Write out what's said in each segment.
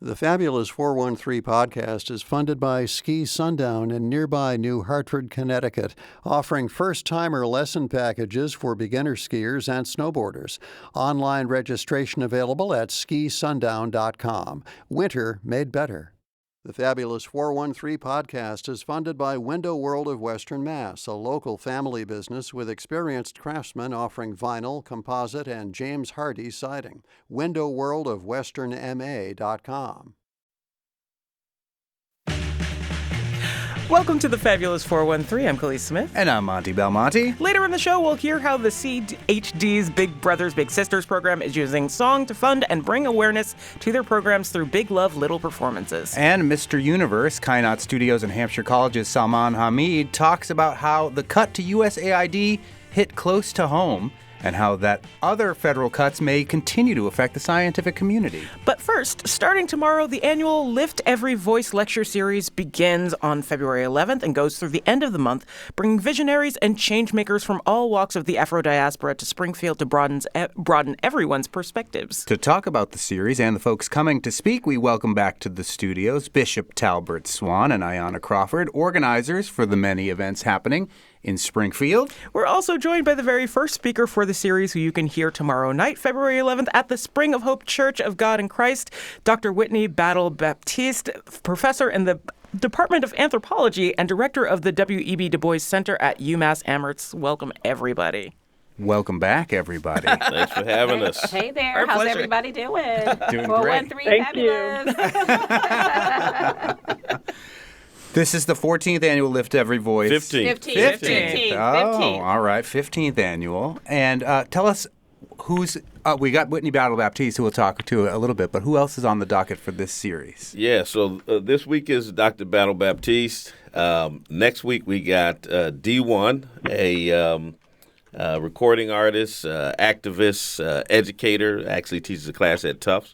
The Fabulous 413 podcast is funded by Ski Sundown in nearby New Hartford, Connecticut, offering first-timer lesson packages for beginner skiers and snowboarders. Online registration available at skisundown.com. Winter made better. The Fabulous 413 podcast is funded by Window World of Western Mass, a local family business with experienced craftsmen offering vinyl, composite, and James Hardie siding. windowworldofwesternma.com. Welcome to the Fabulous 413. I'm Khalees Smith. And I'm Monty Belmonte. Later in the show, we'll hear how the CHD's Big Brothers Big Sisters program is using song to fund and bring awareness to their programs through Big Love Little performances. And Mr. Universe, Kainat Studios and Hampshire College's Salman Hamid talks about how the cut to USAID hit close to home and how that other federal cuts may continue to affect the scientific community. But first, starting tomorrow, the annual Lift Every Voice lecture series begins on February 11th and goes through the end of the month, bringing visionaries and changemakers from all walks of the Afro-diaspora to Springfield to broaden everyone's perspectives. To talk about the series and the folks coming to speak, we welcome back to the studios Bishop Talbert Swan and Ayanna Crawford, organizers for the many events happening in Springfield. We're also joined by the very first speaker for the series, who you can hear tomorrow night, February 11th, at the Spring of Hope Church of God in Christ, Dr. Whitney Battle-Baptiste, professor in the Department of Anthropology and director of the W.E.B. Du Bois Center at UMass Amherst. Welcome, everybody. Welcome back, everybody. Thanks for having us. Hey there. Our How's pleasure. everybody doing? Doing 413 great. Fabulous. This is the 14th annual Lift Every Voice. 15th. Oh, all right, 15th annual. And tell us who's, we got Whitney Battle-Baptiste, who we'll talk to a little bit, but who else is on the docket for this series? Yeah, so this week is Dr. Battle-Baptiste. Next week we got D1, a recording artist, activist, educator, actually teaches a class at Tufts.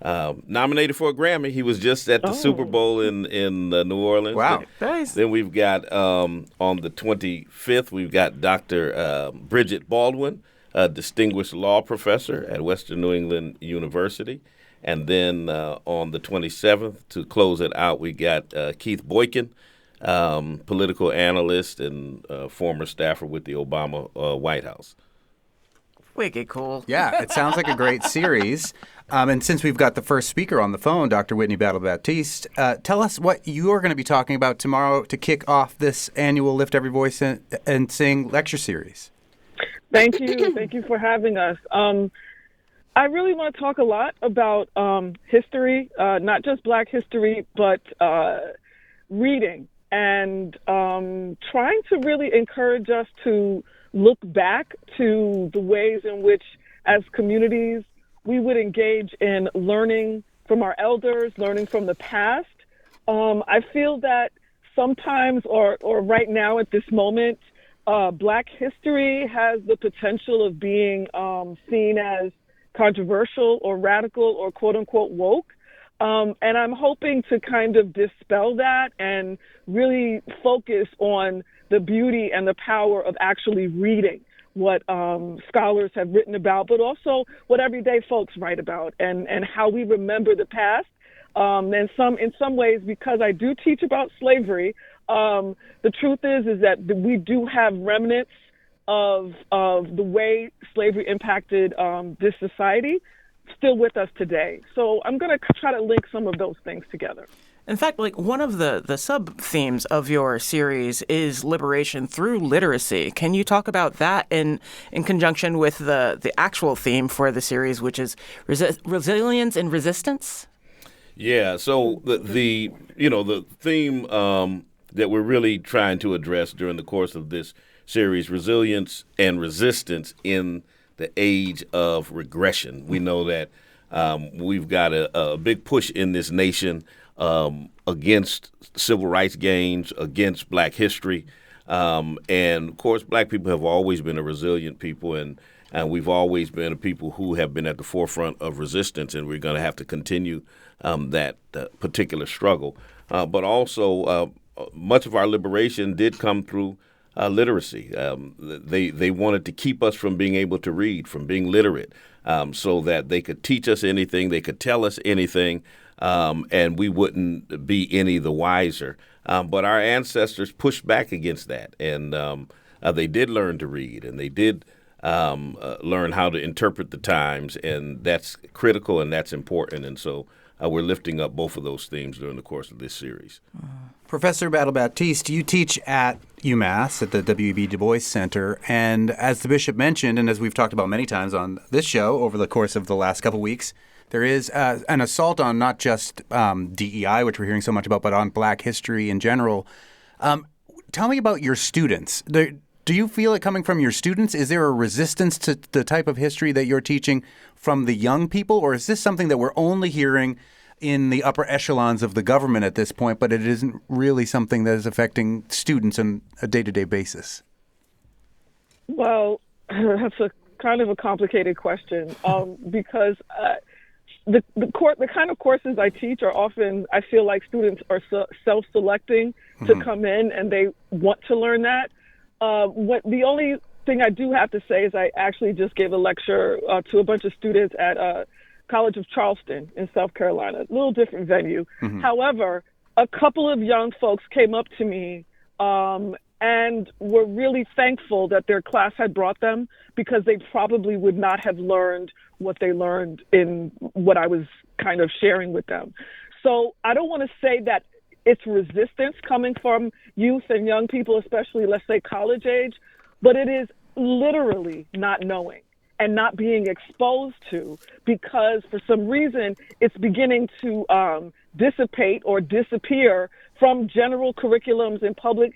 Nominated for a Grammy. He was just at the Super Bowl in New Orleans. Wow. Nice. Then we've got, on the 25th, we've got Dr. Bridget Baldwin, a distinguished law professor at Western New England University. And then on the 27th, to close it out, we got Keith Boykin, political analyst and former staffer with the Obama White House. Wicked cool. Yeah, it sounds like a great series. And since we've got the first speaker on the phone, Dr. Whitney Battle-Baptiste, tell us what you are going to be talking about tomorrow to kick off this annual Lift Every Voice and Sing lecture series. Thank you. Thank you for having us. I really want to talk a lot about history, not just Black history, but reading and trying to really encourage us to look back to the ways in which, as communities, we would engage in learning from our elders, learning from the past. I feel that sometimes, or right now at this moment, Black history has the potential of being seen as controversial or radical or quote unquote woke. And I'm hoping to kind of dispel that and really focus on the beauty and the power of actually reading what scholars have written about, but also what everyday folks write about and how we remember the past. And in some ways, because I do teach about slavery, the truth is that we do have remnants of the way slavery impacted this society still with us today. So I'm going to try to link some of those things together. In fact, like one of the sub-themes of your series is liberation through literacy. Can you talk about that in conjunction with the actual theme for the series, which is resilience and resistance? Yeah, so the theme that we're really trying to address during the course of this series, resilience and resistance in the age of regression. We know that we've got a big push in this nation against civil rights gains, against Black history. And, of course, Black people have always been a resilient people, and we've always been a people who have been at the forefront of resistance, and we're going to have to continue that particular struggle. But also, much of our liberation did come through literacy. They wanted to keep us from being able to read, from being literate, so that they could teach us anything, they could tell us anything, and we wouldn't be any the wiser. But our ancestors pushed back against that, and they did learn to read, and they did learn how to interpret the times, and that's critical and that's important. And so we're lifting up both of those themes during the course of this series. Professor Battle-Baptiste, you teach at UMass at the W.E.B. Du Bois Center, and as the bishop mentioned, and as we've talked about many times on this show over the course of the last couple weeks, there is an assault on not just DEI, which we're hearing so much about, but on Black history in general. Tell me about your students. Do you feel it coming from your students? Is there a resistance to the type of history that you're teaching from the young people, or is this something that we're only hearing in the upper echelons of the government at this point, but it isn't really something that is affecting students on a day-to-day basis? Well, that's a kind of a complicated question because the kind of courses I teach are often, I feel like students are self-selecting to come in and they want to learn that. The only thing I do have to say is I actually just gave a lecture to a bunch of students at College of Charleston in South Carolina, a little different venue. However, a couple of young folks came up to me and were really thankful that their class had brought them, because they probably would not have learned what they learned in what I was kind of sharing with them. So I don't want to say that it's resistance coming from youth and young people, especially, let's say, college age, but it is literally not knowing and not being exposed to, because for some reason it's beginning to dissipate or disappear from general curriculums in public,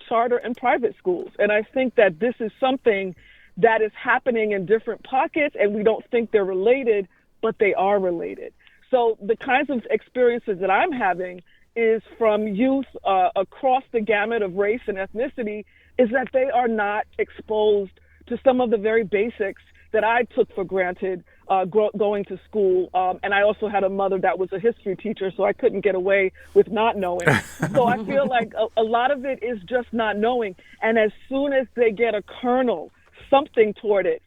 charter, and private schools. And I think that this is something that is happening in different pockets, and we don't think they're related, but they are related. So the kinds of experiences that I'm having is from youth across the gamut of race and ethnicity, is that they are not exposed to some of the very basics that I took for granted going to school. And I also had a mother that was a history teacher, so I couldn't get away with not knowing. So I feel like a lot of it is just not knowing. And as soon as they get a kernel, something toward it,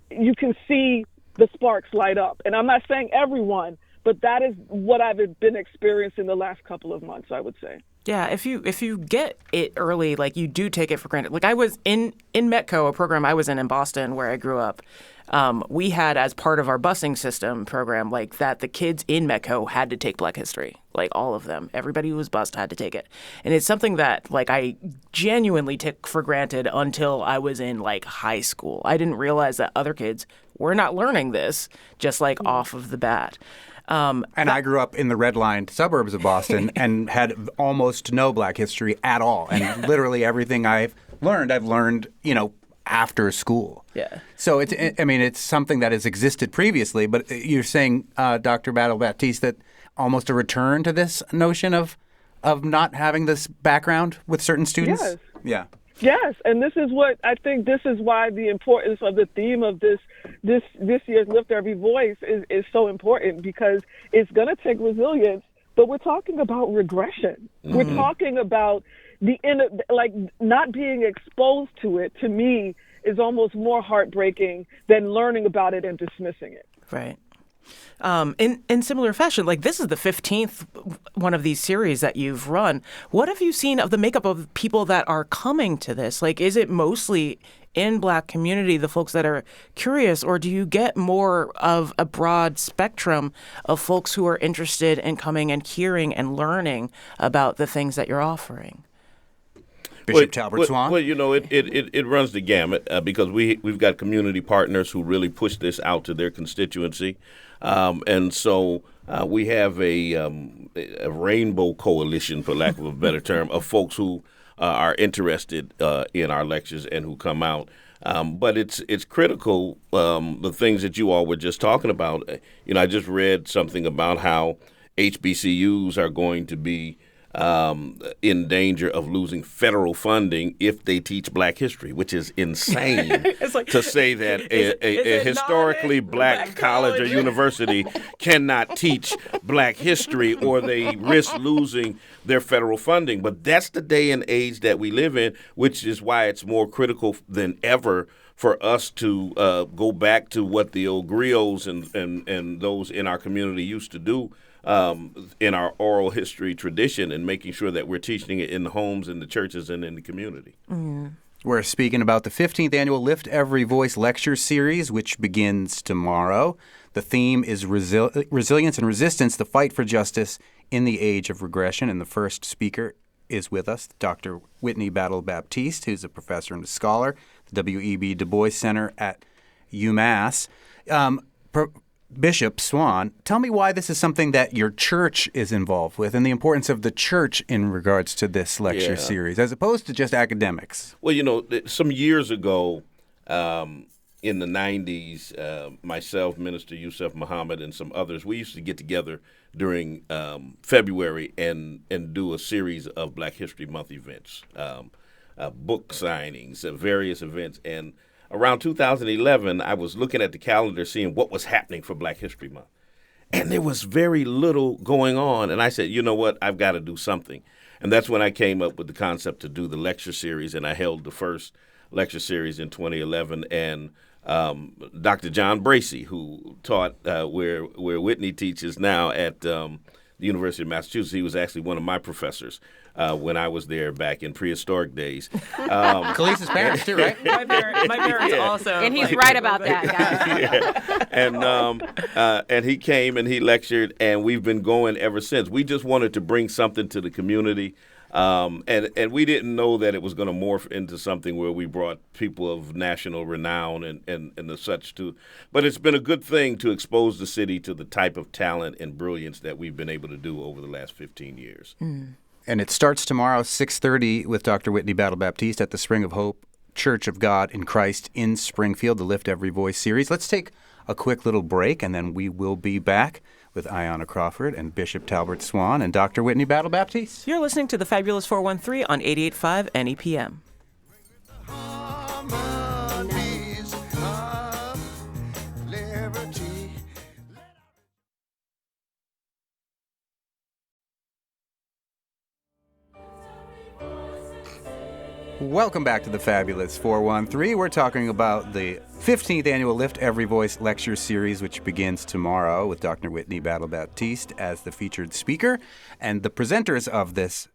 you can see the sparks light up. And I'm not saying everyone, but that is what I've been experiencing the last couple of months, I would say. Yeah, if you get it early, like, you do take it for granted. Like, I was in Metco, a program I was in Boston, where I grew up. We had, as part of our busing system program, like, that the kids in Metco had to take Black history, like, all of them. Everybody who was bused had to take it. And it's something that, like, I genuinely took for granted until I was in, like, high school. I didn't realize that other kids were not learning this, just, like, off of the bat. And I grew up in the red-lined suburbs of Boston and had almost no Black history at all. And literally everything I've learned, after school. Yeah. So it's something that has existed previously. But you're saying, Dr. Battle-Baptiste, that almost a return to this notion of not having this background with certain students? Yes. Yeah. Yes, and this is why the importance of the theme of this year's Lift Every Voice is so important, because it's going to take resilience, but we're talking about regression. Mm-hmm. We're talking about not being exposed to it, to me, is almost more heartbreaking than learning about it and dismissing it. Right. In similar fashion, like, this is the 15th one of these series that you've run. What have you seen of the makeup of people that are coming to this? Like, is it mostly in Black community, the folks that are curious, or do you get more of a broad spectrum of folks who are interested in coming and hearing and learning about the things that you're offering? Bishop Talbert Swan? Well, it runs the gamut because we've got community partners who really push this out to their constituency. And so we have a rainbow coalition, for lack of a better term, of folks who are interested in our lectures and who come out. But it's critical, the things that you all were just talking about. I just read something about how HBCUs are going to be in danger of losing federal funding if they teach Black history, which is insane to say that a historically Black college or university cannot teach Black history, or they risk losing their federal funding. But that's the day and age that we live in, which is why it's more critical than ever for us to go back to what the old griots and those in our community used to do. in our oral history tradition and making sure that we're teaching it in the homes, in the churches, and in the community. We're speaking about the 15th annual Lift Every Voice lecture series, which begins tomorrow. The theme is resilience and resistance, the fight for justice in the age of regression. And the first speaker is with us, Dr. Whitney Battle Baptiste, who's a professor and a scholar at the W.E.B. Du Bois Center at UMass. Bishop Swan, tell me why this is something that your church is involved with and the importance of the church in regards to this lecture series, as opposed to just academics. Well, some years ago, in the 90s, myself, Minister Yusuf Muhammad, and some others, we used to get together during February and do a series of Black History Month events, book signings, various events. And around 2011, I was looking at the calendar, seeing what was happening for Black History Month. And there was very little going on. And I said, you know what, I've got to do something. And that's when I came up with the concept to do the lecture series. And I held the first lecture series in 2011. And Dr. John Bracey, who taught where Whitney teaches now at the University of Massachusetts, he was actually one of my professors when I was there back in prehistoric days. Khalees's parents too, right? My parents also. And he's right about that, guys. And he came and he lectured, and we've been going ever since. We just wanted to bring something to the community. And we didn't know that it was going to morph into something where we brought people of national renown and the such too. But it's been a good thing to expose the city to the type of talent and brilliance that we've been able to do over the last 15 years. And it starts tomorrow, 6:30, with Dr. Whitney Battle Baptiste at the Spring of Hope Church of God in Christ in Springfield, the Lift Every Voice series. Let's take a quick little break, and then we will be back with Ayanna Crawford and Bishop Talbert Swan and Dr. Whitney Battle Baptiste. You're listening to the Fabulous 413 on 88.5 NEPM. Welcome back to the Fabulous 413. We're talking about the 15th annual Lift Every Voice lecture series, which begins tomorrow with Dr. Whitney Battle Baptiste as the featured speaker. And the presenters of this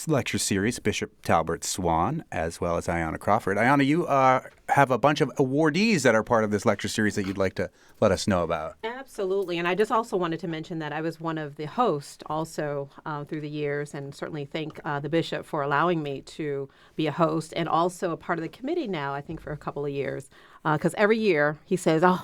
lecture series, Bishop Talbert Swan, as well as Ayanna Crawford. Ayanna, you have a bunch of awardees that are part of this lecture series that you'd like to let us know about. Absolutely. And I just also wanted to mention that I was one of the hosts also through the years, and certainly thank the bishop for allowing me to be a host and also a part of the committee now, I think, for a couple of years. Because every year he says, I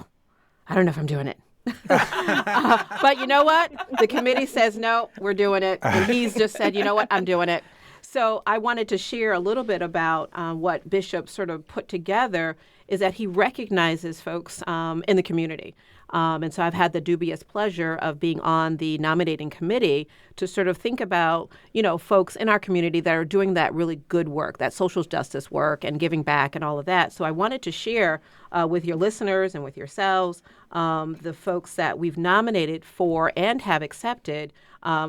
don't know if I'm doing it. But you know what? The committee says, no, we're doing it. And he's just said, you know what? I'm doing it. So I wanted to share a little bit about what Bishop sort of put together is that he recognizes folks in the community. And so I've had the dubious pleasure of being on the nominating committee to sort of think about, folks in our community that are doing that really good work, that social justice work and giving back and all of that. So I wanted to share with your listeners and with yourselves the folks that we've nominated for and have accepted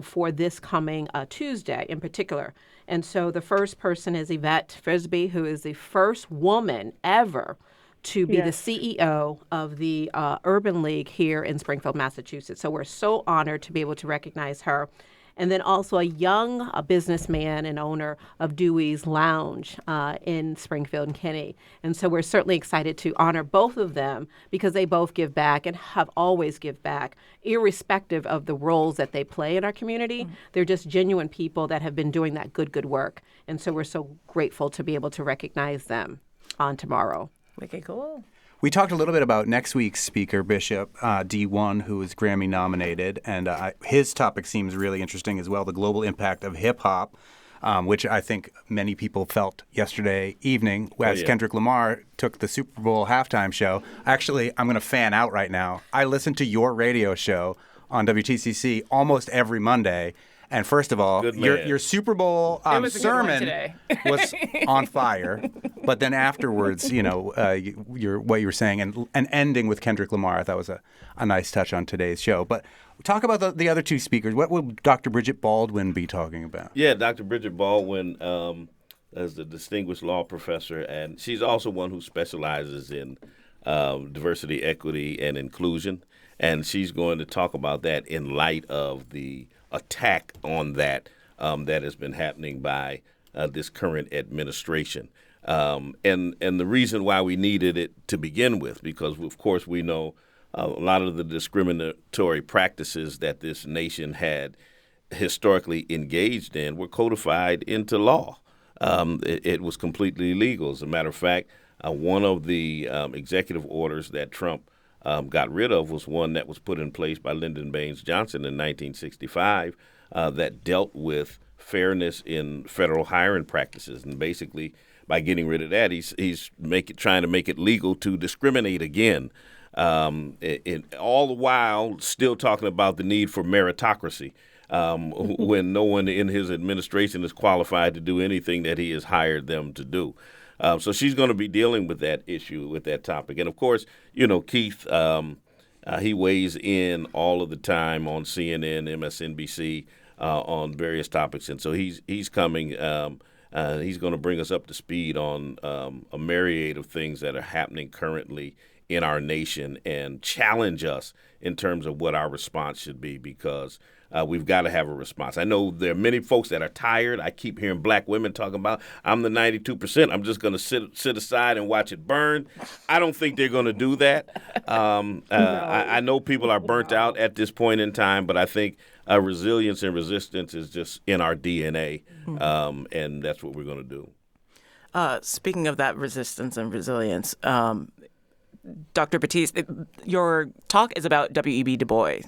for this coming Tuesday in particular. And so the first person is Yvette Frisbee, who is the first woman ever to be the CEO of the Urban League here in Springfield, Massachusetts. So we're so honored to be able to recognize her. And then also a young businessman and owner of Dewey's Lounge in Springfield and Kinney. And so we're certainly excited to honor both of them because they both give back and have always give back, irrespective of the roles that they play in our community. Mm-hmm. They're just genuine people that have been doing that good work. And so we're so grateful to be able to recognize them on tomorrow. Okay, cool. We talked a little bit about next week's speaker, Bishop D1, who is Grammy nominated, and his topic seems really interesting as well, the global impact of hip-hop, which I think many people felt yesterday evening as Kendrick Lamar took the Super Bowl halftime show. Actually, I'm going to fan out right now. I listen to your radio show on WTCC almost every Monday. And first of all, your Super Bowl sermon was on fire. But then afterwards, what you were saying and ending with Kendrick Lamar, I thought was a nice touch on today's show. But talk about the other two speakers. What will Dr. Bridget Baldwin be talking about? Yeah, Dr. Bridget Baldwin is a distinguished law professor, and she's also one who specializes in diversity, equity, and inclusion. and she's going to talk about that in light of the attack on that that has been happening by this current administration. And the reason why we needed it to begin with, because of course we know a lot of the discriminatory practices that this nation had historically engaged in were codified into law. It was completely illegal. As a matter of fact, one of the executive orders that Trump got rid of was one that was put in place by Lyndon Baines Johnson in 1965 that dealt with fairness in federal hiring practices. And basically, by getting rid of that, he's trying to make it legal to discriminate again. All the while still talking about the need for meritocracy when no one in his administration is qualified to do anything that he has hired them to do. So she's going to be dealing with that issue, with that topic. And, of course, Keith, he weighs in all of the time on CNN, MSNBC, on various topics. And so he's coming. He's going to bring us up to speed on a myriad of things that are happening currently in our nation and challenge us in terms of what our response should be, because we've got to have a response. I know there are many folks that are tired. I keep hearing black women talking about, I'm the 92%. I'm just going to sit aside and watch it burn. I don't think they're going to do that. I know people are burnt out at this point in time, but I think resilience and resistance is just in our DNA, and that's what we're going to do. Speaking of that resistance and resilience, Dr. Batiste, your talk is about W.E.B. Du Bois.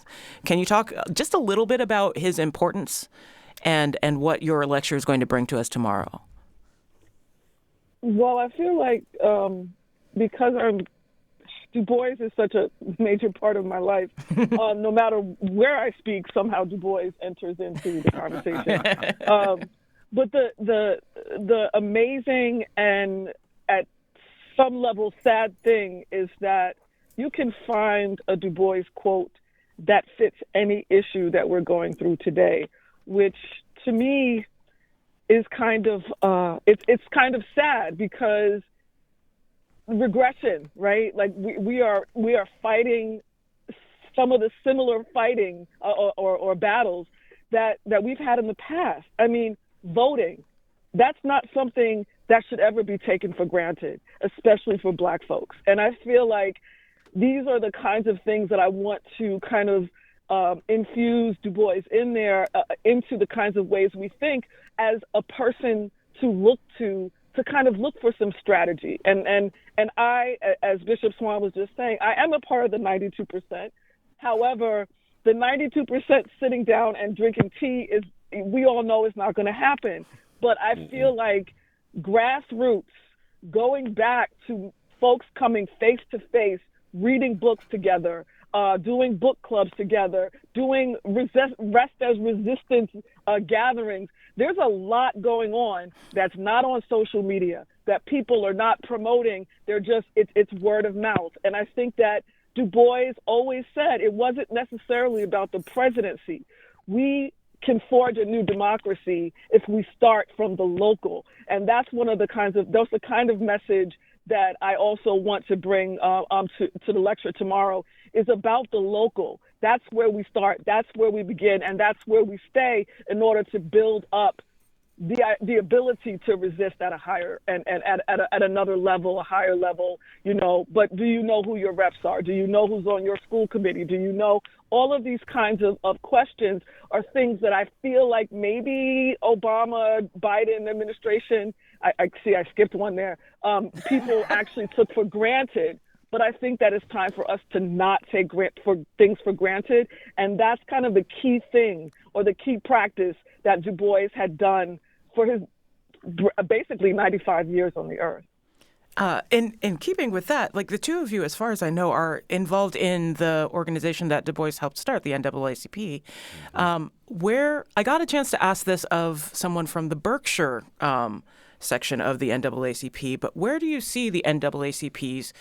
Can you talk just a little bit about his importance and what your lecture is going to bring to us tomorrow? Well, I feel like because Du Bois is such a major part of my life, no matter where I speak, somehow Du Bois enters into the conversation. But the amazing and at some level sad thing is that you can find a Du Bois quote that fits any issue that we're going through today, which to me is kind of it's kind of sad, because regression, right? Like we are fighting some of the similar fighting or battles that we've had in the past. I mean, voting, that's not something that should ever be taken for granted, especially for black folks. And I feel like these are the kinds of things that I want to kind of infuse Du Bois in there into the kinds of ways we think as a person to look to kind of look for some strategy. And I, as Bishop Swan was just saying, I am a part of the 92%. However, the 92% sitting down and drinking tea we all know is not going to happen. But I feel like grassroots, going back to folks coming face to face, reading books together, doing book clubs together, doing rest as resistance gatherings. There's a lot going on that's not on social media, that people are not promoting. It's word of mouth. And I think that Du Bois always said it wasn't necessarily about the presidency. We can forge a new democracy if we start from the local. And that's the kind of message that I also want to bring to the lecture tomorrow, is about the local. That's where we start. That's where we begin. And that's where we stay in order to build up the ability to resist at a higher and at another level, a higher level, but do you know who your reps are? Do you know who's on your school committee? Do you know all of these kinds of questions are things that I feel like maybe Obama, Biden administration, I skipped one there, people actually took for granted. But I think that it's time for us to not take things for granted. And that's kind of the key thing, or the key practice that Du Bois had done for his basically 95 years on the earth. In keeping with that, like the two of you, as far as I know, are involved in the organization that Du Bois helped start, the NAACP, where I got a chance to ask this of someone from the Berkshire section of the NAACP, but where do you see the NAACP's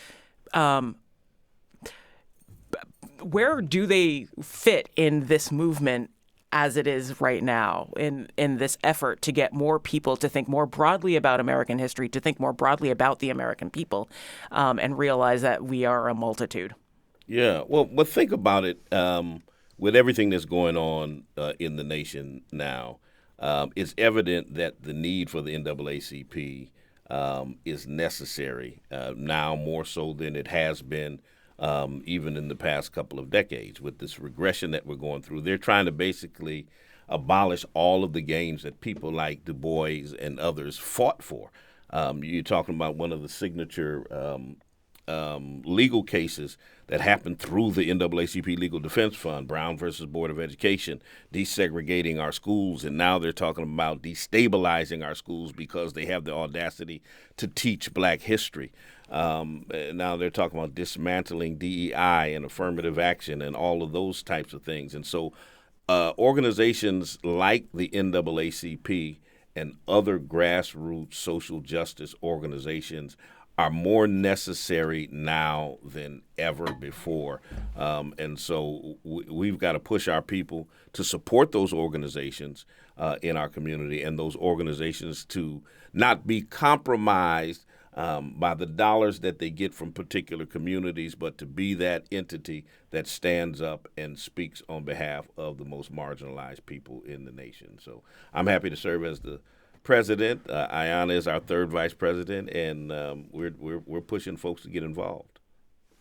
where do they fit in this movement as it is right now, in this effort to get more people to think more broadly about American history, to think more broadly about the American people, and realize that we are a multitude? Yeah, well, but think about it. With everything that's going on in the nation now, it's evident that the need for the NAACP is necessary now more so than it has been even in the past couple of decades. With this regression that we're going through, they're trying to basically abolish all of the gains that people like Du Bois and others fought for. You're talking about one of the signature legal cases that happened through the NAACP Legal Defense Fund, Brown versus Board of Education, desegregating our schools, and now they're talking about destabilizing our schools because they have the audacity to teach Black history. Now they're talking about dismantling DEI and affirmative action and all of those types of things. And so organizations like the NAACP and other grassroots social justice organizations are more necessary now than ever before. And so we've got to push our people to support those organizations in our community, and those organizations to not be compromised by the dollars that they get from particular communities, but to be that entity that stands up and speaks on behalf of the most marginalized people in the nation. So I'm happy to serve as the president. Ayanna is our third vice president, and we're pushing folks to get involved.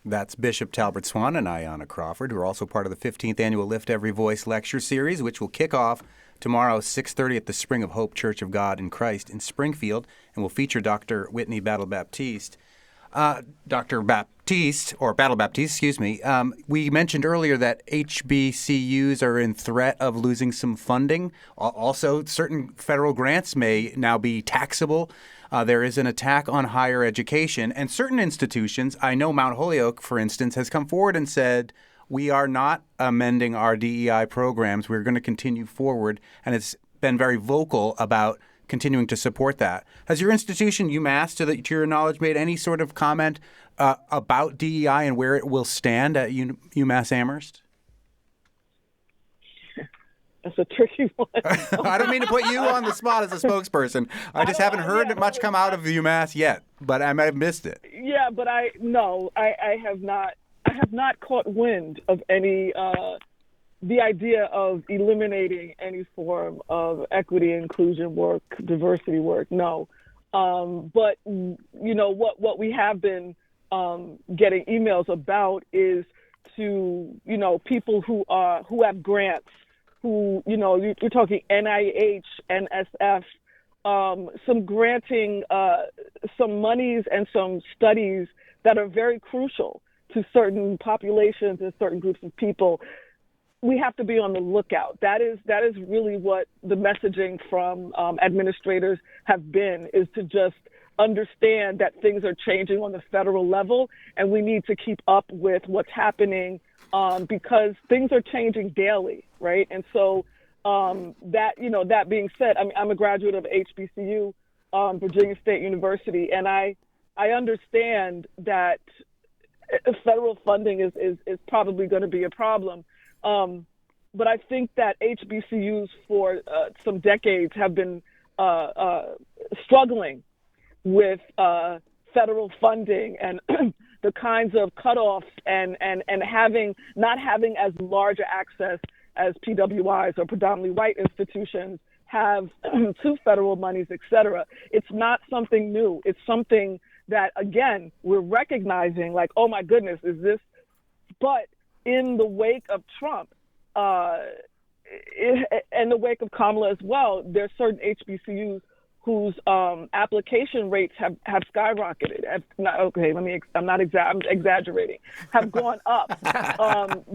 That's Bishop Talbert Swan and Ayanna Crawford, who are also part of the 15th Annual Lift Every Voice lecture series, which will kick off tomorrow, 6:30 at the Spring of Hope Church of God in Christ in Springfield, and will feature Dr. Whitney Battle-Baptiste. Dr. Baptiste, or Battle-Baptiste, excuse me, we mentioned earlier that HBCUs are in threat of losing some funding. Also, certain federal grants may now be taxable. There is an attack on higher education. And certain institutions, I know Mount Holyoke, for instance, has come forward and said, we are not amending our DEI programs. We're going to continue forward. And it's been very vocal about continuing to support that. Has your institution, UMass, to your knowledge, made any sort of comment about DEI and where it will stand at UMass Amherst? That's a tricky one. I don't mean to put you on the spot as a spokesperson. I just haven't heard much come out of UMass yet, but I might have missed it. Yeah, but I have not. I have not caught wind of any the idea of eliminating any form of equity, inclusion work, diversity work. No, but what we have been getting emails about is to people who have grants, who you're talking NIH, NSF, some granting some monies and some studies that are very crucial to certain populations and certain groups of people. We have to be on the lookout. That is really what the messaging from administrators have been, is to just understand that things are changing on the federal level, and we need to keep up with what's happening because things are changing daily, right? And so that being said, I'm a graduate of HBCU, Virginia State University, and I understand that federal funding is probably going to be a problem. But I think that HBCUs for some decades have been struggling with federal funding and the kinds of cutoffs and not having as large access as PWIs or predominantly white institutions have to federal monies, et cetera. It's not something new. It's something that, again, we're recognizing, like, oh my goodness, is this? But in the wake of Trump, in the wake of Kamala as well, there's certain HBCUs whose application rates have skyrocketed. I'm exaggerating. Have gone up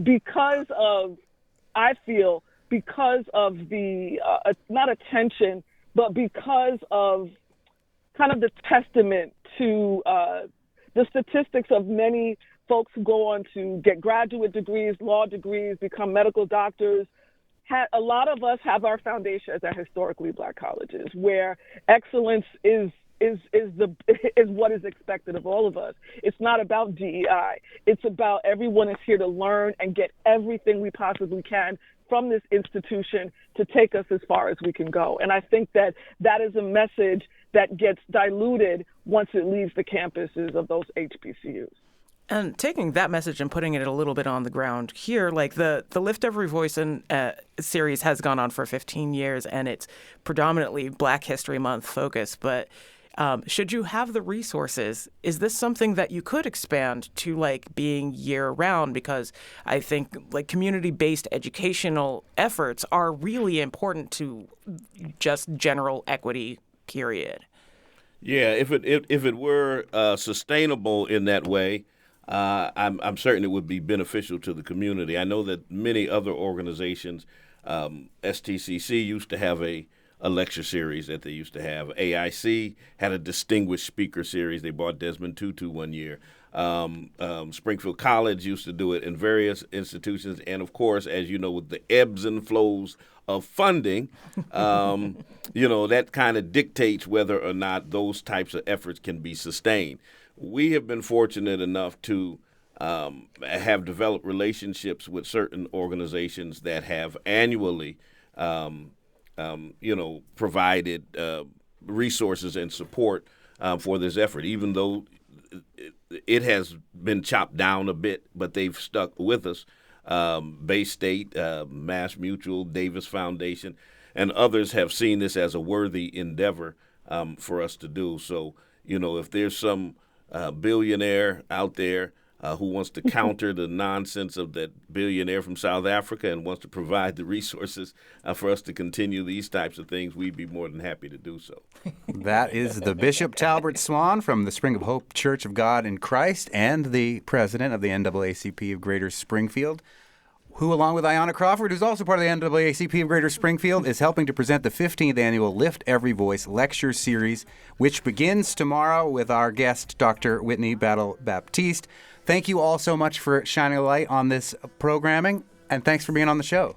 because of, I feel, because of the not attention, but because of kind of the testament to the statistics of many folks who go on to get graduate degrees, law degrees, become medical doctors. A lot of us have our foundations at historically Black colleges, where excellence is what is expected of all of us. It's not about DEI. It's about everyone is here to learn and get everything we possibly can from this institution to take us as far as we can go. And I think that is a message that gets diluted once it leaves the campuses of those HBCUs. And taking that message and putting it a little bit on the ground here, like the Lift Every Voice series has gone on for 15 years, and it's predominantly Black History Month focused. But should you have the resources, is this something that you could expand to like being year round? Because I think like community-based educational efforts are really important to just general equity, period. Yeah, if it were sustainable in that way, I'm certain it would be beneficial to the community. I know that many other organizations, STCC used to have a lecture series that they used to have. AIC had a distinguished speaker series. They brought Desmond Tutu one year. Springfield College used to do it in various institutions. And, of course, as you know, with the ebbs and flows of funding, that kind of dictates whether or not those types of efforts can be sustained. We have been fortunate enough to have developed relationships with certain organizations that have annually, provided resources and support for this effort, even though it has been chopped down a bit, but they've stuck with us. Bay State, Mass Mutual, Davis Foundation, and others have seen this as a worthy endeavor for us to do. So, if there's some billionaire out there who wants to counter the nonsense of that billionaire from South Africa and wants to provide the resources for us to continue these types of things, we'd be more than happy to do so. That is the Bishop Talbert Swan from the Spring of Hope Church of God in Christ and the president of the NAACP of Greater Springfield, who, along with Ayanna Crawford, who's also part of the NAACP of Greater Springfield, is helping to present the 15th annual Lift Every Voice lecture series, which begins tomorrow with our guest, Dr. Whitney Battle Baptiste. Thank you all so much for shining a light on this programming, and thanks for being on the show.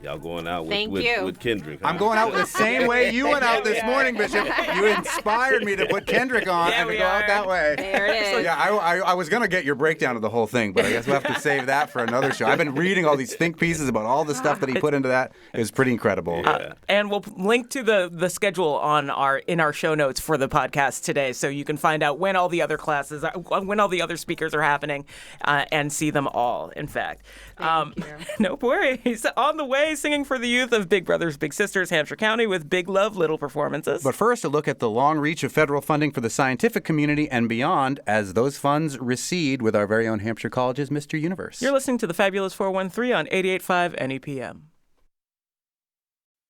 Y'all going out Thank with you. Kendrick. Huh? I'm going out the same way you went out this morning, Bishop. You inspired me to put Kendrick on and to go out that way. There it is. Yeah, I was going to get your breakdown of the whole thing, but I guess we'll have to save that for another show. I've been reading all these think pieces about all the stuff that he put into that. It was pretty incredible. And we'll link to the schedule in our show notes for the podcast today, so you can find out when all the other classes, when all the other speakers are happening, and see them all, in fact. Thank you. No worries. On the way, singing for the youth of Big Brothers Big Sisters, Hampshire County, with Big Love Little performances. But first, a look at the long reach of federal funding for the scientific community and beyond as those funds recede with our very own Hampshire College's Mr. Universe. You're listening to the Fabulous 413 on 88.5 NEPM.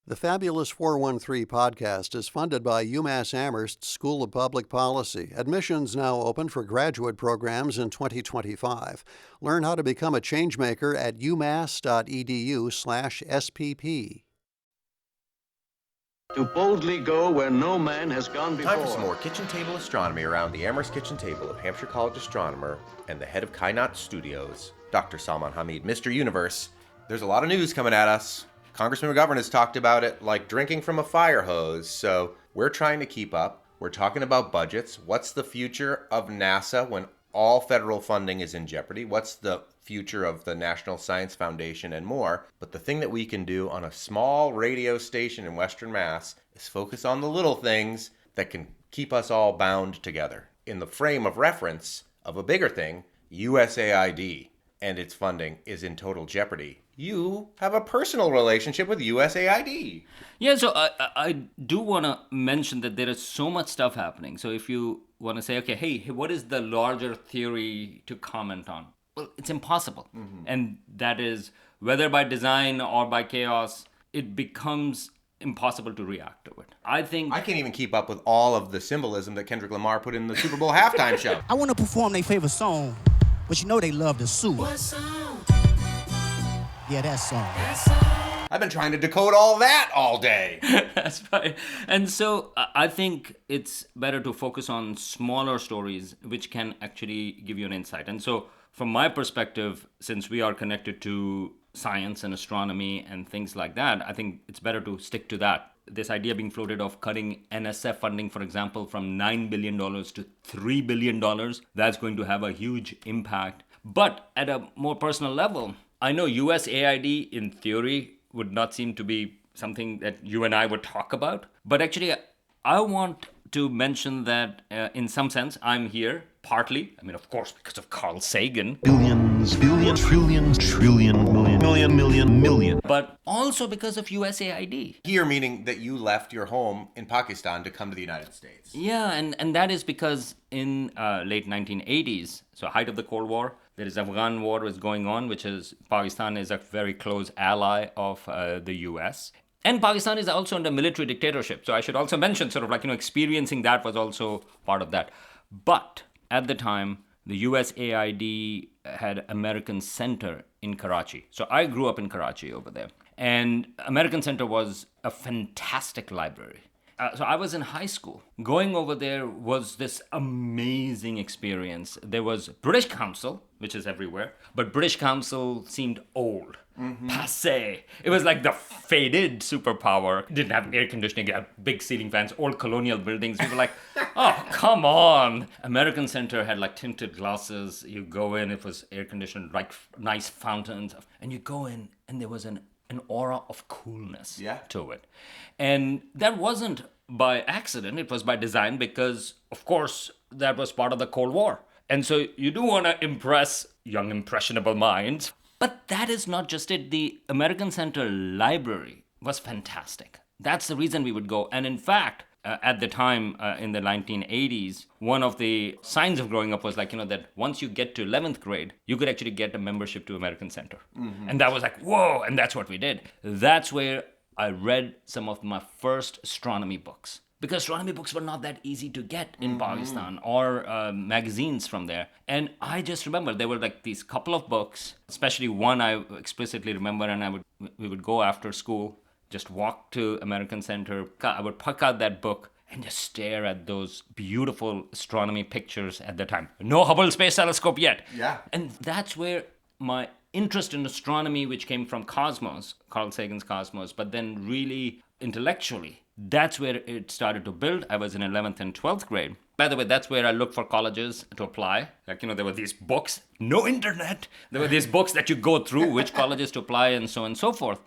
The Fabulous 413 podcast is funded by UMass Amherst School of Public Policy. Admissions now open for graduate programs in 2025. Learn how to become a changemaker at umass.edu/SPP. To boldly go where no man has gone before. Time for some more kitchen table astronomy around the Amherst kitchen table of Hampshire College astronomer and the head of Kainat Studios, Dr. Salman Hamid, Mr. Universe. There's a lot of news coming at us. Congressman McGovern has talked about it like drinking from a fire hose, so we're trying to keep up. We're talking about budgets. What's the future of NASA when all federal funding is in jeopardy? What's the future of the National Science Foundation and more? But the thing that we can do on a small radio station in Western Mass is focus on the little things that can keep us all bound together in the frame of reference of a bigger thing, USAID, and its funding is in total jeopardy. You have a personal relationship with USAID. Yeah, so I do want to mention that there is so much stuff happening. So if you want to say, okay, hey, what is the larger theory to comment on? Well, it's impossible. Mm-hmm. And that is, whether by design or by chaos, it becomes impossible to react to it. I think I can't even keep up with all of the symbolism that Kendrick Lamar put in the Super Bowl halftime show. I want to perform their favorite song, but you know they love the sue. What song? Yeah, that song. I've been trying to decode all that all day. That's right. And so I think it's better to focus on smaller stories which can actually give you an insight. And so from my perspective, since we are connected to science and astronomy and things like that, I think it's better to stick to that. This idea being floated of cutting NSF funding, for example, from $9 billion to $3 billion, that's going to have a huge impact. But at a more personal level, I know USAID in theory would not seem to be something that you and I would talk about. But actually, I want to mention that in some sense, I'm here partly, I mean, of course, because of Carl Sagan, Billions, billions, trillions, trillion, million. but also because of USAID. Here, meaning that you left your home in Pakistan to come to the United States. Yeah, and that is because in late 1980s, so height of the Cold War, there is Afghan war is going on, which is Pakistan is a very close ally of the US. And Pakistan is also under military dictatorship. So I should also mention sort of like, experiencing that was also part of that. But at the time, the USAID had American Center in Karachi. So I grew up in Karachi over there. And American Center was a fantastic library. So I was in high school. Going over there was this amazing experience. There was British Council, which is everywhere, but British Council seemed old, passé. It was like the faded superpower. Didn't have air conditioning, had big ceiling fans, old colonial buildings. We were like, oh, come on. American Center had like tinted glasses. You go in, it was air conditioned, like nice fountains. And you go in, and there was an aura of coolness to it. And that wasn't by accident, it was by design because, of course, that was part of the Cold War. And so you do want to impress young, impressionable minds. But that is not just it. The American Center Library was fantastic. That's the reason we would go. And in fact, at the time, in the 1980s, one of the signs of growing up was like, that once you get to 11th grade, you could actually get a membership to American Center. And that was like, whoa, and that's what we did. That's where I read some of my first astronomy books. Because astronomy books were not that easy to get in Pakistan or magazines from there. And I just remember there were like these couple of books, especially one I explicitly remember, and we would go after school, just walk to American Center. I would pick out that book and just stare at those beautiful astronomy pictures at the time. No Hubble Space Telescope yet. Yeah. And that's where my interest in astronomy, which came from Cosmos, Carl Sagan's Cosmos, but then really intellectually, that's where it started to build. I was in 11th and 12th grade. By the way, that's where I looked for colleges to apply. Like, there were these books, no internet. There were these books that you go through, which colleges to apply, and so on and so forth.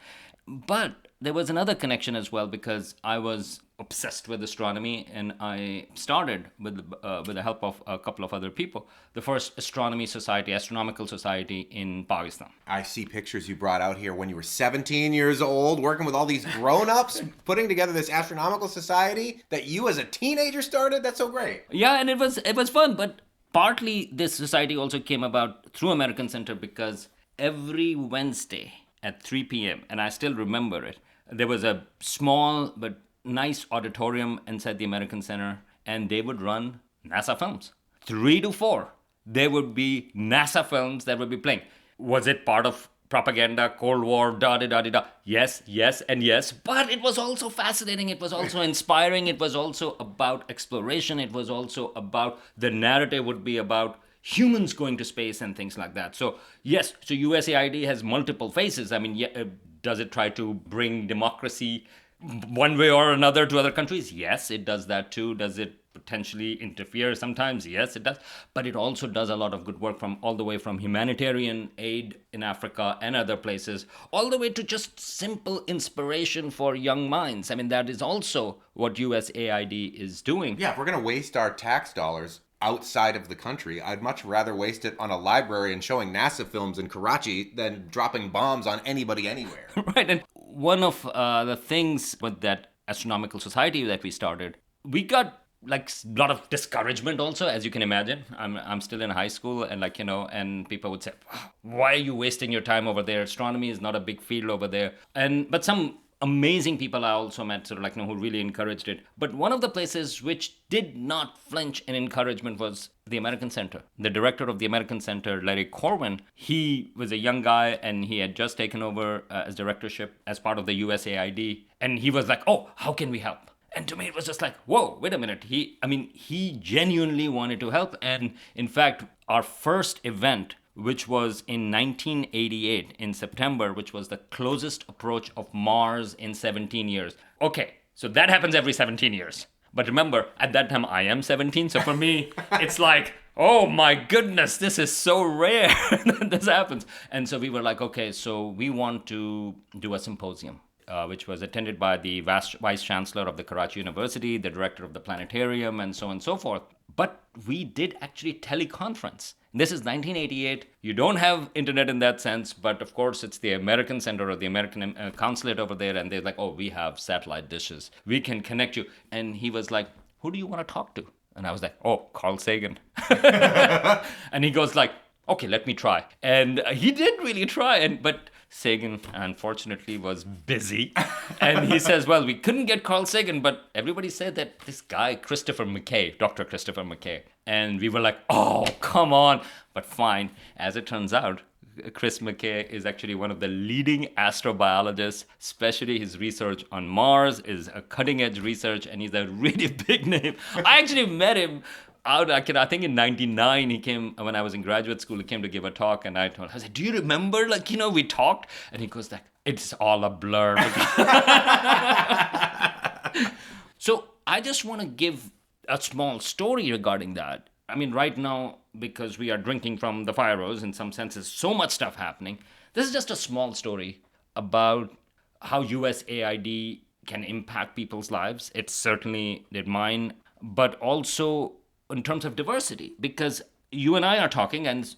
But there was another connection as well, because I was obsessed with astronomy, and I started with the help of a couple of other people, the first astronomical society in Pakistan. I see pictures you brought out here when you were 17 years old, working with all these grown-ups, putting together this astronomical society that you as a teenager started. That's so great. Yeah, and it was fun, but partly this society also came about through American Center because every Wednesday at 3 p.m., and I still remember it, there was a small but nice auditorium inside the American Center, and they would run NASA films. 3 to 4, there would be NASA films that would be playing. Was it part of propaganda, Cold War, da-da-da-da-da? Yes, yes, and yes. But it was also fascinating. It was also inspiring. It was also about exploration. It was also about, the narrative would be about humans going to space and things like that. So yes, so USAID has multiple faces. I mean, does it try to bring democracy one way or another to other countries? Yes, it does that too. Does it potentially interfere sometimes? Yes, it does. But it also does a lot of good work from all the way from humanitarian aid in Africa and other places, all the way to just simple inspiration for young minds. I mean, that is also what USAID is doing. Yeah, if we're going to waste our tax dollars outside of the country, I'd much rather waste it on a library and showing NASA films in Karachi than dropping bombs on anybody anywhere. Right, and one of the things with that astronomical society that we started, we got like a lot of discouragement also, as you can imagine. I'm still in high school, and and people would say, why are you wasting your time over there? Astronomy is not a big field over there. But some amazing people I also met, who really encouraged it. But one of the places which did not flinch in encouragement was the American Center. The director of the American Center, Larry Corwin, he was a young guy, and he had just taken over as directorship as part of the USAID. And he was like, oh, how can we help? And to me, it was just like, whoa, wait a minute. He genuinely wanted to help. And in fact, our first event, which was in 1988 in September, which was the closest approach of Mars in 17 years. Okay, so that happens every 17 years. But remember, at that time, I am 17. So for me, it's like, oh my goodness, this is so rare that this happens. And so we were like, okay, so we want to do a symposium. which was attended by the vice chancellor of the Karachi University, the director of the planetarium, and so on and so forth. But we did actually teleconference. This is 1988. You don't have internet in that sense, but of course it's the American Center or the American consulate over there, and they're like, oh, we have satellite dishes. We can connect you. And he was like, who do you want to talk to? And I was like, oh, Carl Sagan. And he goes like, okay, let me try. And he did really try, but Sagan, unfortunately, was busy. And he says, well, we couldn't get Carl Sagan, but everybody said that this guy, Christopher McKay, Dr. Christopher McKay. And we were like, oh, come on. But fine. As it turns out, Chris McKay is actually one of the leading astrobiologists, especially his research on Mars is a cutting-edge research, and he's a really big name. I actually met him out, I think in 99, he came, when I was in graduate school, he came to give a talk, and I said, do you remember, we talked? And he goes like, it's all a blur. So I just want to give a small story regarding that. I mean, right now, because we are drinking from the fire hose, in some senses, so much stuff happening. This is just a small story about how USAID can impact people's lives. It certainly did mine, but also in terms of diversity, because you and I are talking, and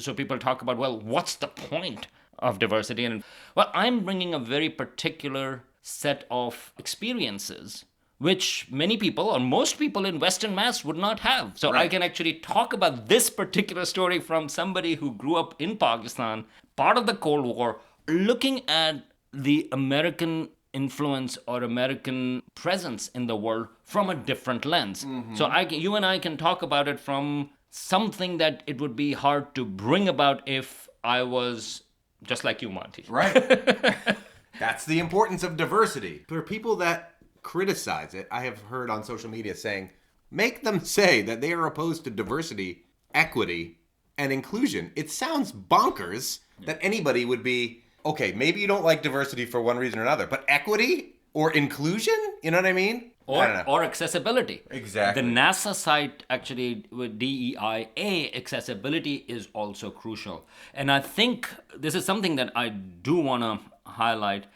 so people talk about, well, what's the point of diversity? And well, I'm bringing a very particular set of experiences which many people or most people in Western Mass would not have. So I can actually talk about this particular story from somebody who grew up in Pakistan, part of the Cold War, looking at the American influence or American presence in the world from a different lens. So you and I can talk about it from something that it would be hard to bring about if I was just like you, Monty. Right. That's the importance of diversity. For people that criticize it, I have heard on social media saying, make them say that they are opposed to diversity, equity, and inclusion. It sounds bonkers that anybody would be, okay, maybe you don't like diversity for one reason or another, but equity or inclusion? You know what I mean? Or accessibility. Exactly. The NASA site, actually, with DEIA, accessibility is also crucial. And I think this is something that I do want to highlight.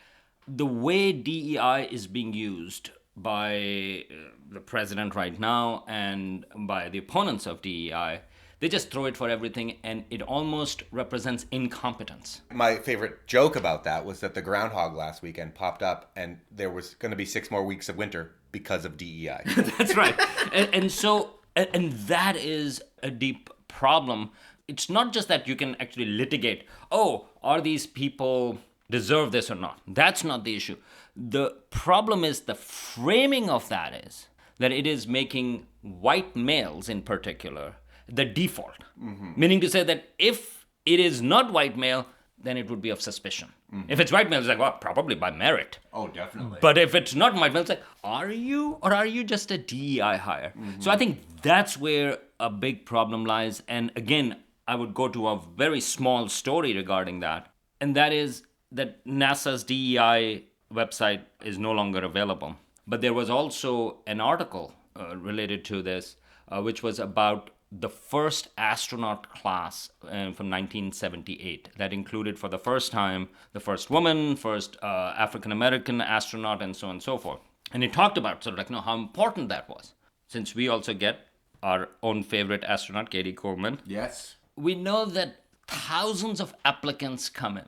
The way DEI is being used by the president right now and by the opponents of DEI, they just throw it for everything, and it almost represents incompetence. My favorite joke about that was that the groundhog last weekend popped up and there was going to be 6 more weeks of winter because of DEI. That's right. And that is a deep problem. It's not just that you can actually litigate, oh, are these people deserve this or not? That's not the issue. The problem is the framing of that is that it is making white males in particular the default. Meaning to say that if it is not white male, then it would be of suspicion. If it's white male, it's like, well, probably by merit. Oh, definitely. But if it's not white male, it's like, are you or are you just a DEI hire? So I think that's where a big problem lies. And again, I would go to a very small story regarding that. And that is that NASA's DEI website is no longer available. But there was also an article related to this, which was about the first astronaut class from 1978 that included for the first time the first woman, first African-American astronaut, and so on and so forth. And it talked about sort of like, how important that was. Since we also get our own favorite astronaut, Katie Coleman. Yes. We know that thousands of applicants come in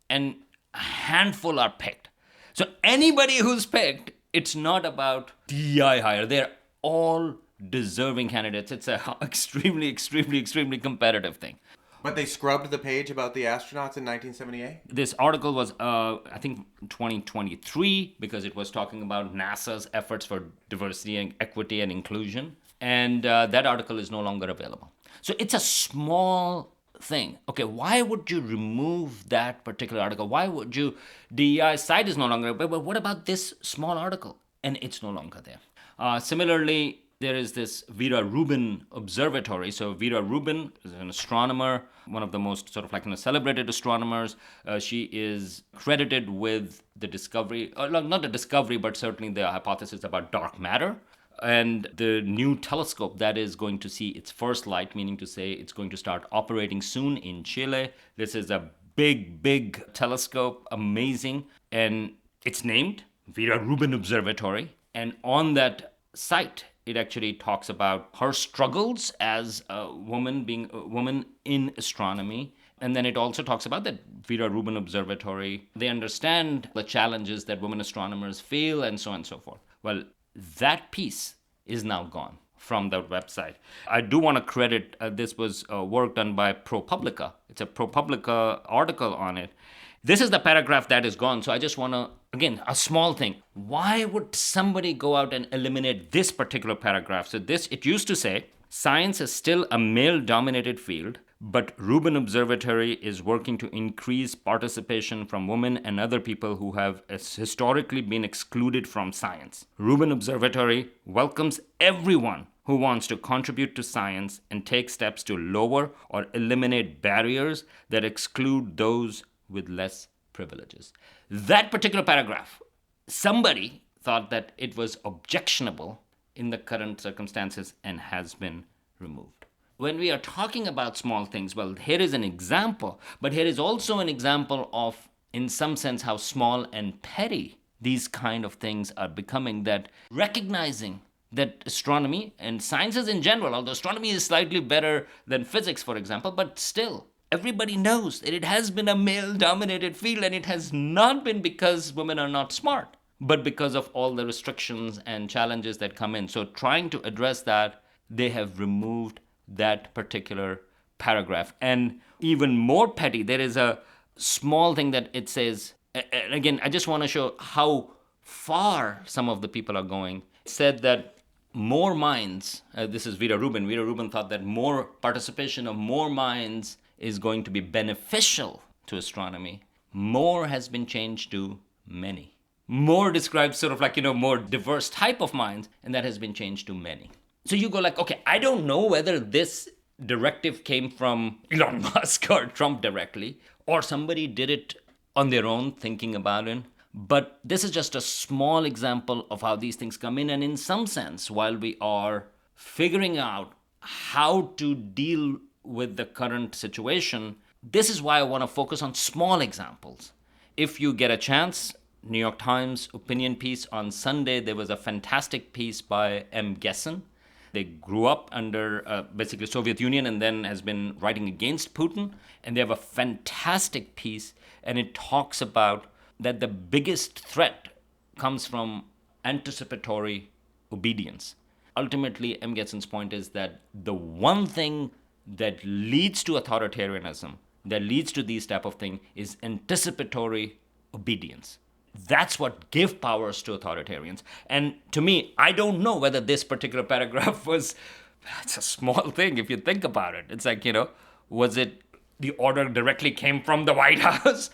and a handful are picked. So anybody who's picked, it's not about DEI hire. They're all deserving candidates. It's a extremely, extremely, extremely competitive thing. But they scrubbed the page about the astronauts in 1978? This article was, I think, 2023, because it was talking about NASA's efforts for diversity and equity and inclusion. And that article is no longer available. So it's a small thing. Okay, why would you remove that particular article? Why would you? DEI site is no longer, but what about this small article? And it's no longer there. Similarly, there is this Vera Rubin Observatory. So Vera Rubin is an astronomer, one of the most sort of like celebrated astronomers. She is credited with the discovery, not the discovery, but certainly the hypothesis about dark matter. And the new telescope that is going to see its first light, meaning to say it's going to start operating soon in Chile. This is a big, big telescope, amazing. And It's named Vera Rubin Observatory. And on that site, it actually talks about her struggles as a woman, being a woman in astronomy. And then it also talks about that Vera Rubin Observatory. They understand the challenges that women astronomers feel and so on and so forth. Well, that piece is now gone from the website. I do want to credit, this was work done by ProPublica. It's a ProPublica article on it. This is the paragraph that is gone. So I just want to, again, a small thing. Why would somebody go out and eliminate this particular paragraph? So this, it used to say, science is still a male-dominated field, but Rubin Observatory is working to increase participation from women and other people who have historically been excluded from science. Rubin Observatory welcomes everyone who wants to contribute to science and take steps to lower or eliminate barriers that exclude those with less privileges. That particular paragraph, somebody thought that it was objectionable in the current circumstances and has been removed. When we are talking about small things, well, here is an example, but here is also an example of, in some sense, how small and petty these kind of things are becoming, that recognizing that astronomy and sciences in general, although astronomy is slightly better than physics, for example, but still, everybody knows that it has been a male-dominated field, and it has not been because women are not smart, but because of all the restrictions and challenges that come in. So trying to address that, they have removed that particular paragraph. And even more petty, there is a small thing that it says, and again, I just want to show how far some of the people are going. It said that more minds, this is Vera Rubin. Vera Rubin thought that more participation of more minds is going to be beneficial to astronomy. More has been changed to many. More describes sort of like, more diverse type of minds, and that has been changed to many. So you go like, okay, I don't know whether this directive came from Elon Musk or Trump directly, or somebody did it on their own thinking about it. But this is just a small example of how these things come in. And in some sense, while we are figuring out how to deal with the current situation, this is why I want to focus on small examples. If you get a chance, New York Times opinion piece on Sunday, there was a fantastic piece by M. Gessen. They grew up under basically Soviet Union and then has been writing against Putin. And they have a fantastic piece, and it talks about that the biggest threat comes from anticipatory obedience. Ultimately, M. Gessen's point is that the one thing that leads to authoritarianism, that leads to these type of things, is anticipatory obedience. That's what gives powers to authoritarians. And to me, I don't know whether this particular paragraph was, it's a small thing if you think about it. It's like, was it the order directly came from the White House?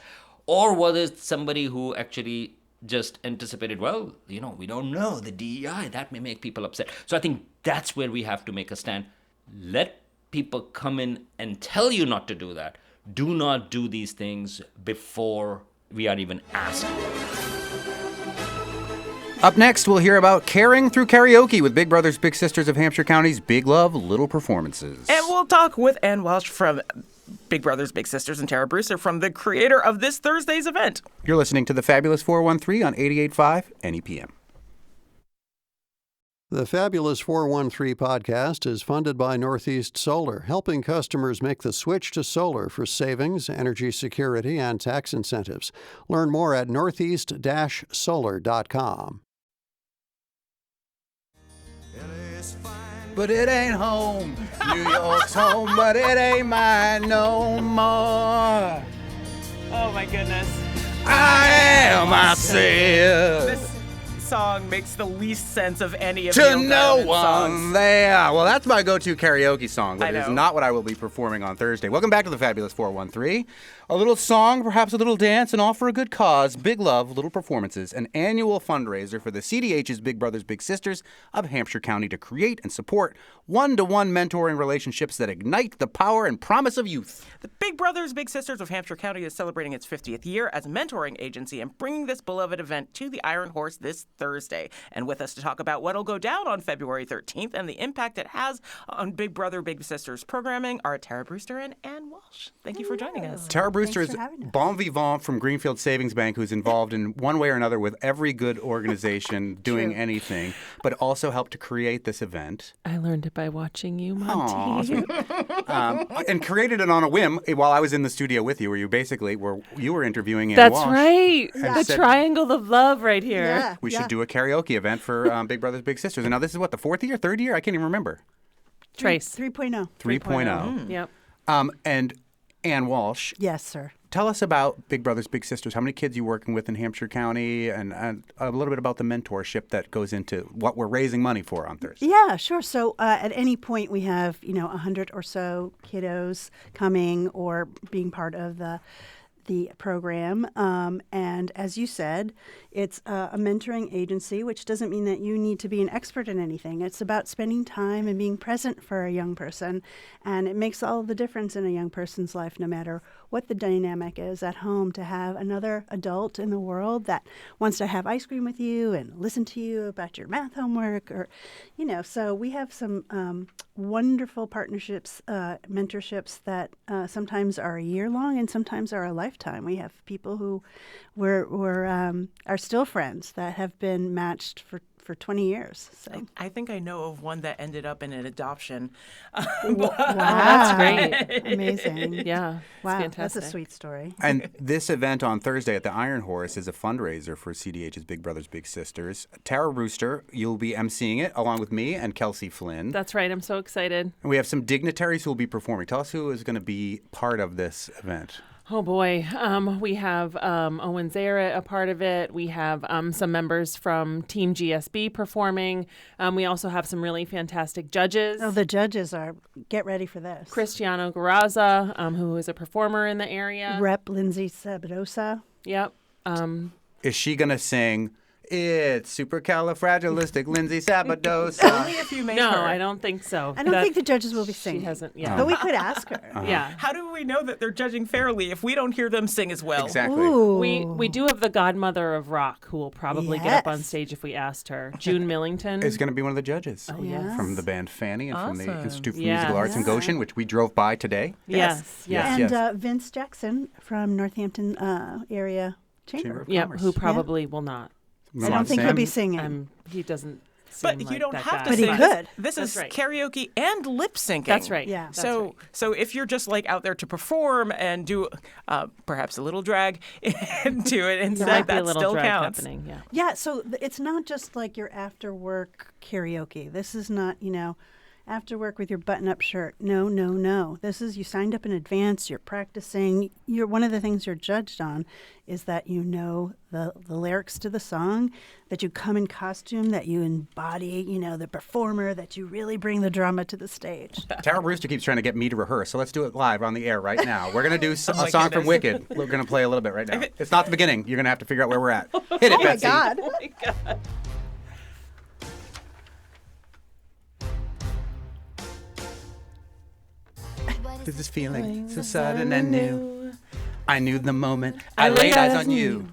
Or was it somebody who actually just anticipated, well, we don't know, the DEI, that may make people upset. So I think that's where we have to make a stand. Let people come in and tell you not to do that. Do not do these things before we are even asked. Up next, we'll hear about caring through karaoke with Big Brothers Big Sisters of Hampshire County's Big Love Little Performances. And we'll talk with Ann Welsh from Big Brothers Big Sisters and Tara Brewster from the creator of this Thursday's event. You're listening to the Fabulous 413 on 88.5 NEPM. The Fabulous 413 podcast is funded by Northeast Solar, helping customers make the switch to solar for savings, energy security, and tax incentives. Learn more at northeast-solar.com. But it ain't home. New York's home, but it ain't mine no more. Oh my goodness. I am myself. This song makes the least sense of any of to the no one songs. there. Well, that's my go-to karaoke song, but I it is know. not what I will be performing on Thursday. Welcome back to the Fabulous 413. A little song, perhaps a little dance, and all for a good cause. Big Love, Little Performances, an annual fundraiser for the CDH's Big Brothers Big Sisters of Hampshire County to create and support one-to-one mentoring relationships that ignite the power and promise of youth. The Big Brothers Big Sisters of Hampshire County is celebrating its 50th year as a mentoring agency and bringing this beloved event to the Iron Horse this Thursday. And with us to talk about what'll go down on February 13th and the impact it has on Big Brother Big Sisters programming are Tara Brewster and Ann Walsh. Thank you for joining us. Tara Brewster is bon vivant from Greenfield Savings Bank, who's involved in one way or another with every good organization doing anything, but also helped to create this event. I learned it by watching you, Monty. And created it on a whim while I was in the studio with you, where you were interviewing Ann That's Walsh. right. And The said, triangle of love right here. we should do a karaoke event for Big Brothers Big Sisters. And now this is what, the third year? I can't even remember. Trace. 3.0. 3.0. Yep. And Ann Walsh. Yes, sir. Tell us about Big Brothers Big Sisters. How many kids are you working with in Hampshire County, and a little bit about the mentorship that goes into what we're raising money for on Thursday. Yeah, sure. So at any point we have 100 or so kiddos coming or being part of the program. And as you said, it's a mentoring agency, which doesn't mean that you need to be an expert in anything. It's about spending time and being present for a young person. And it makes all the difference in a young person's life, no matter what the dynamic is at home, to have another adult in the world that wants to have ice cream with you and listen to you about your math homework, or, so we have some wonderful partnerships, mentorships that sometimes are a year long and sometimes are a lifetime. We have people who are still friends that have been matched for 20 years. So I think I know of one that ended up in an adoption. Wow, that's great. Amazing. Yeah, wow, fantastic. That's a sweet story. And this event on Thursday at the Iron Horse is a fundraiser for CDH's Big Brothers Big Sisters. Tara Brewster, you'll be emceeing it along with me and Kelsey Flynn. That's right. I'm so excited. And we have some dignitaries who will be performing. Tell us who is going to be part of this event. Oh, boy. We have Owen Zara a part of it. We have some members from Team GSB performing. We also have some really fantastic judges. Oh, the judges get ready for this. Cristiano Garraza, who is a performer in the area. Rep Lindsay Sabadosa. Yep. Is she going to sing It's Supercalifragilistic Lindsay Sabadosa? Only if you make No, her. I don't think so. I don't think the judges will be singing. She hasn't, yeah. But we could ask her. Yeah. How do we know that they're judging fairly if we don't hear them sing as well? Exactly. Ooh. We do have the godmother of rock who will probably get up on Yes. stage if we asked her. June Millington. Is going to be one of the judges. Oh, yes. From the band Fanny and from the Awesome. Institute for Yeah. Musical Arts in Goshen, which we drove by today. Yes. Yes. And Vince Jackson from Northampton area Chamber. of Yep, Commerce. who probably will not. I don't think he'll be singing. He doesn't But seem you like don't that have guy. to But he sing. could. This That's is right. karaoke and lip syncing. That's right. Yeah. That's So, right. so if you're just like out there to perform and do perhaps a little drag into it There instead, might be a that little still drag counts. happening. Yeah. Yeah, so it's not just like your after work karaoke. This is not, after work with your button-up shirt. No, no, no. This is, you signed up in advance, you're practicing. One of the things you're judged on is that you know the lyrics to the song, that you come in costume, that you embody, the performer, that you really bring the drama to the stage. Tara Brewster keeps trying to get me to rehearse, so let's do it live on the air right now. We're going to do a song my from goodness. Wicked. We're going to play a little bit right now. It's not the beginning. You're going to have to figure out where we're at. Hit it, Oh my Betsy. God. Oh my God. There's this feeling so sudden and new. I knew the moment I laid eyes on you.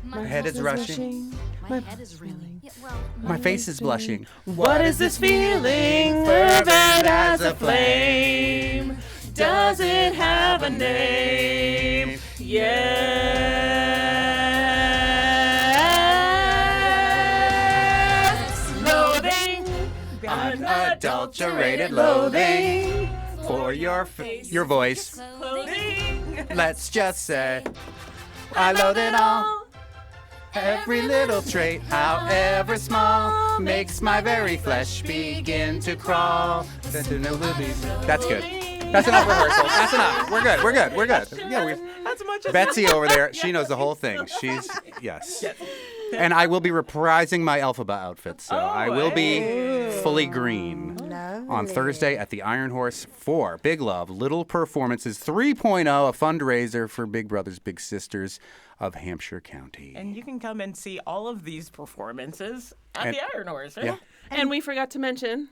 My head is rushing. My head is reeling. My face is blushing. What is this feeling? Fervent as a flame. Does it have a name? Yes. Loathing. Unadulterated loathing for your voice. Clothing. Let's just say I loathe it all. Every little trait, however small, makes my very flesh begin to crawl. That's good. That's enough rehearsal. That's enough. We're good. We're good. We're good. Yeah, As much as Betsy over there, she knows the whole thing. She's yes. And I will be reprising my Alphaba outfit, so I will be fully green on Thursday at the Iron Horse for Big Love, Little Performances 3.0, a fundraiser for Big Brothers Big Sisters of Hampshire County. And you can come and see all of these performances at the Iron Horse, right? Yeah. And we forgot to mention,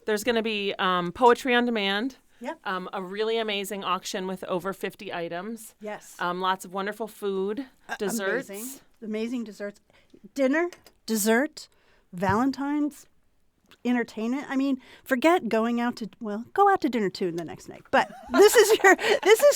there's going to be poetry on demand. Yep. A really amazing auction with over 50 items. Yes. Lots of wonderful food, desserts. Amazing desserts. Dinner dessert, Valentine's, entertainment. I mean, forget going out to, go out to dinner too the next night. But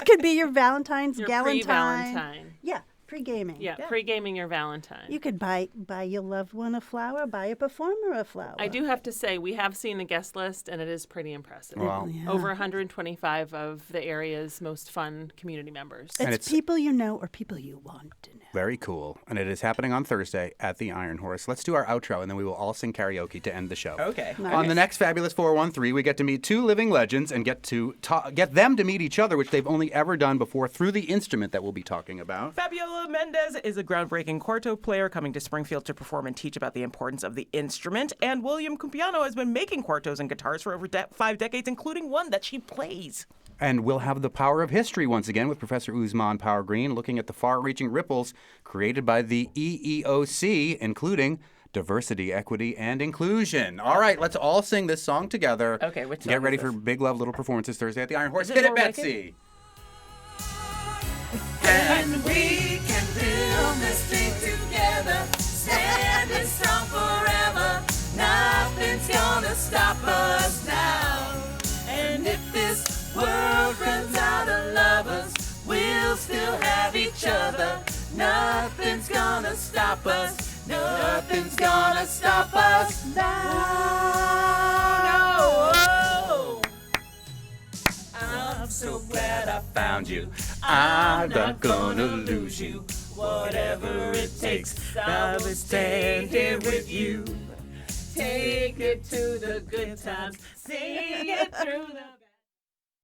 could be your Valentine's, Your Galentine. pre-Valentine. Yeah, pre-gaming. Yeah, pre-gaming your Valentine. You could buy your loved one a flower, buy a performer a flower. I do have to say, we have seen the guest list, and it is pretty impressive. Wow. Yeah. Over 125 of the area's most fun community members. It's people you know or people you want to know. Very cool. And it is happening on Thursday at the Iron Horse. Let's do our outro, and then we will all sing karaoke to end the show. Okay. Nice. On the next Fabulous 413, we get to meet two living legends and get them to meet each other, which they've only ever done before through the instrument that we'll be talking about. Fabiola Mendez is a groundbreaking quarto player coming to Springfield to perform and teach about the importance of the instrument. And William Cumpiano has been making quartos and guitars for over 5 decades, including one that she plays. And we'll have the power of history once again with Professor Uzman Power Green looking at the far-reaching ripples created by the EEOC, including diversity, equity, and inclusion. All right, let's all sing this song together. Okay, which song Get ready is for this? Big Love Little performances Thursday at the Iron Horse. Is it Hit it, more Betsy! And we can build this thing together, standing strong forever. Nothing's gonna stop us now. And if this world runs out of lovers, we'll still have each other. Nothing's gonna stop us. Nothing's gonna stop us now. No. I'm so glad I found you. I'm not gonna lose you. Whatever it takes, I will stand here with you. Take it to the good times, sing it through the